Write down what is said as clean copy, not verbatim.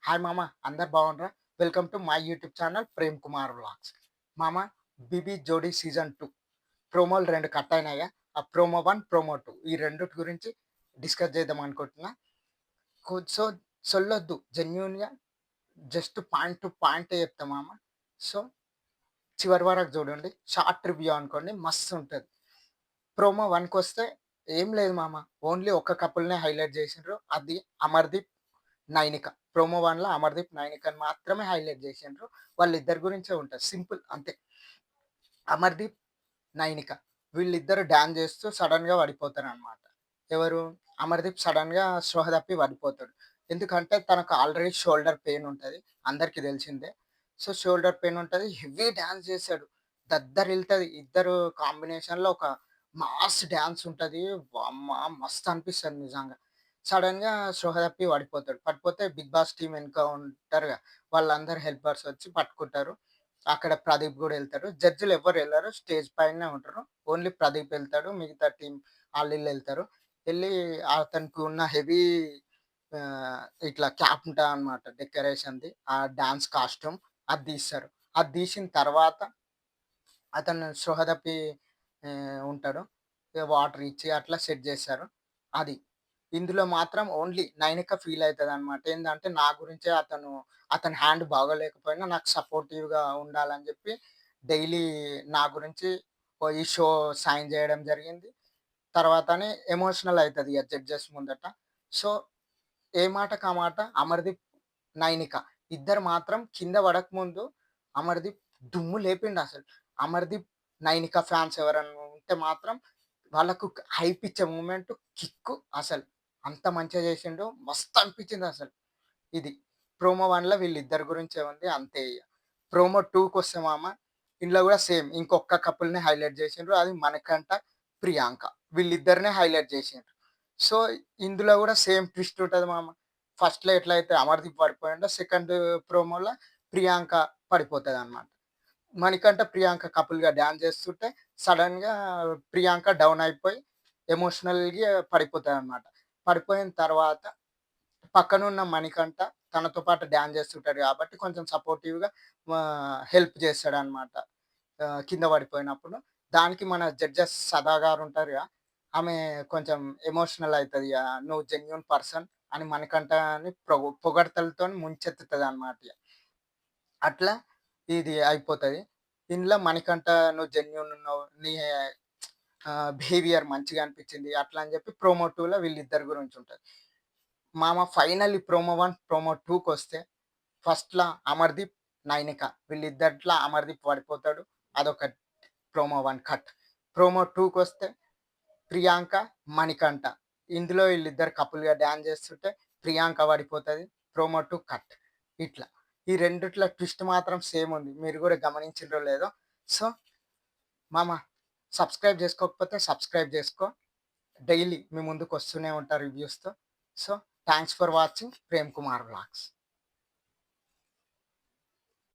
Hi మామ, అందరు బాగుండ్రా? Welcome to my YouTube channel Prem Kumar vlogs. మామ, బీబీ జోడీ సీజన్ 2 ప్రోమోలు 2 కట్ అయినాయిగా. ఆ ప్రోమో 1, ప్రోమో 2 ఈ రెండిటి గురించి డిస్కస్ చేద్దాం అనుకుంటున్నా. సో, సొల్లొద్దు, జెన్యూన్‌గా జస్ట్ పాయింట్ టు పాయింటే చెప్తా మామ. సో, చివరి వరకు చూడండి. షార్ట్ రివ్యూ అనుకోండి, మస్తుంటది. ప్రోమో 1కొస్తే ఏం లేదు మామ. ఓన్లీ ఒక కపుల్‌నే హైలైట్ చేసిండ్రు. అది అమర్‌దీప్, నైనిక. ప్రోమో 1లో అమర్‌దీప్, నైనికని మాత్రమే హైలైట్ చేసిండ్రు. వాళ్ళిద్దరి గురించే ఉంటది. సింపుల్ అంతే. అమర్‌దీప్, నైనిక వీళ్ళిద్దరు డాన్స్ చేస్తూ సడెన్‌గా పడిపోతారనమాట. ఎవరు? అమర్‌దీప్ సడెన్‌గా స్పృహ తప్పి పడిపోతాడు. ఎందుకంటే తనకు ఆల్రెడీ షోల్డర్ పెయిన్ ఉంటది. అందరికీ తెలిసిందే. సో, షోల్డర్ పెయిన్ ఉంటది. హెవీ డాన్స్ చేసాడు. దద్దరిల్తది. ఇద్దరు కాంబినేషన్‌లో ఒక మాస్ డాన్స్ ఉంటది. వామ్మ! మస్తు అనిపిస్తది నిజంగా. సడెన్‌గా స్పృహ తప్పి పడిపోతాడు. పడిపోతే బిగ్ బాస్ టీమ్ వెనక ఉంటారుగా, వాళ్ళందరూ హెల్పర్స్ వచ్చి పట్టుకుంటారు. అక్కడ ప్రదీప్ గూడా ఎళ్తాడు. జడ్జిలు ఎవ్వరు ఎళ్లరు. స్టేజ్ పైనే ఉంటారు. ఓన్లీ ప్రదీప్ ఎళ్తాడు. మిగతా టీమ్ ఆళ్ళీళ్ళెళ్తారు. ఎళ్లి అతనికి ఉన్న హెవీ ఇట్లా క్యాప్ ఉంటదనమాట డెకరేషన్‌ది. ఆ డాన్స్ కాస్ట్యూమ్ అది తీస్తారు. అది తీసిన తర్వాత అతను స్పృహ తప్పి ఉంటాడు. ఇగ వాటర్ ఇచ్చి అట్లా సెట్ జేశారు. అది. ఇందులో మాత్రం ఓన్లీ నైనిక ఫీల్ అయితదనమాట. ఏందంటే నా గురించే అతని హ్యాండ్ బాగోలేకపోయినా నాకు సపోర్టివ్‌గా ఉండాలని జెప్పి డైలీ నా గురించి ఈ షో సైన్ జేయడం జరిగింది. తర్వాతనే ఎమోషనల్ అయితది ఇగ జడ్జెస్ ముందట. సో, ఏ మాటకి ఆ మాట అమర్‌దీప్, నైనిక ఇద్దరు మాత్రం కింద పడకముందు అమర్‌దీప్ దుమ్ము లేపిండసలు. అమర్‌దీప్, నైనిక ఫ్యాన్స్ ఎవరన్నా ఉంటే మాత్రం వాళ్ళకు హైప్ ఇచ్చే మూమెంట్ కిక్కు అసలు. అంత మంచిగా చేసిండు. మస్తు అనిపించిందసలు. ఇది. ప్రోమో 1లో వీళ్ళిద్దరి గురించే ఉంది. అంతే ఇగ. ప్రోమో 2కొస్తే మామ, ఇందులో గూడా సేమ్ ఇంకొక్క కపుల్‌ని హైలైట్ జేసిండ్రు. అది మనకంట, ప్రియాంక. వీళ్ళిద్దరినే హైలైట్ జేసిండ్రు. సో, ఇందులో గూడా సేమ్ ట్విస్ట్ ఉంటది మామ. ఫస్ట్‌లో ఎట్లయితే అమర్‌దీప్ పడిపోయిండో, సెకండ్ ప్రోమోలో ప్రియాంక పడిపోతదనమాట. మణికంఠ, ప్రియాంక కపుల్‌గా డాన్స్ చేస్తుంటే సడెన్‌గా ప్రియాంక డౌన్ అయిపోయి ఎమోషనల్‌గా పడిపోతదనమాట. పడిపోయిన తర్వాత పక్కనున్న మణికంఠ తనతో పాటు డాన్స్ చేస్తుంటాడు కాబట్టి కొంచెం సపోర్టివ్‌గా హెల్ప్ చేస్తాడనమాట. కింద పడిపోయినప్పుడు. దానికి మన జడ్జెస్ సదా గారుంటారుగా, ఆమె కొంచెం ఎమోషనల్ అయితది. "నువ్వు జెన్యూన్ పర్సన్" అని మణికంఠని పొగడ్తలతోని ముంచెత్తుతదనమాట ఇగ. అట్లా ఇది అయిపోతది. ఇందులో మణికంఠ "నువ్వు జెన్యూన్ ఉన్నావు. నీ బిహేవియర్ మంచిగా అనిపించింది" అట్లా అని చెప్పి ప్రోమో 2లో వీళ్ళిద్దరి గురించి ఉంటది. మామ ఫైనల్లీ ప్రోమో 1, ప్రోమో 2కొస్తే ఫస్ట్‌ల అమర్‌దీప్, నైనిక వీళ్ళిద్దట్ల అమర్‌దీప్ పడిపోతాడు. అదొక ప్రోమో 1 కట్. ప్రోమో 2కొస్తే ప్రియాంక, మణికంఠ ఇందులో ఈళ్ళిద్దరు కపుల్‌గా డాన్స్ చేస్తుంటే ప్రియాంక పడిపోతది. Promo 2 cut. ఇట్లా. ఈ రెండిట్ల ట్విస్ట్ మాత్రం సేమ్ ఉంది. మీరు గూడా గమనించిండ్రో లేదో. సో, మామ సబ్స్క్రైబ్ చేసుకోకపోతే సబ్స్క్రైబ్ జేసుకో. డైలీ మీ ముందుకొస్తూనే ఉంటా రివ్యూస్‌తో. So, thanks for watching Prem Kumar vlogs.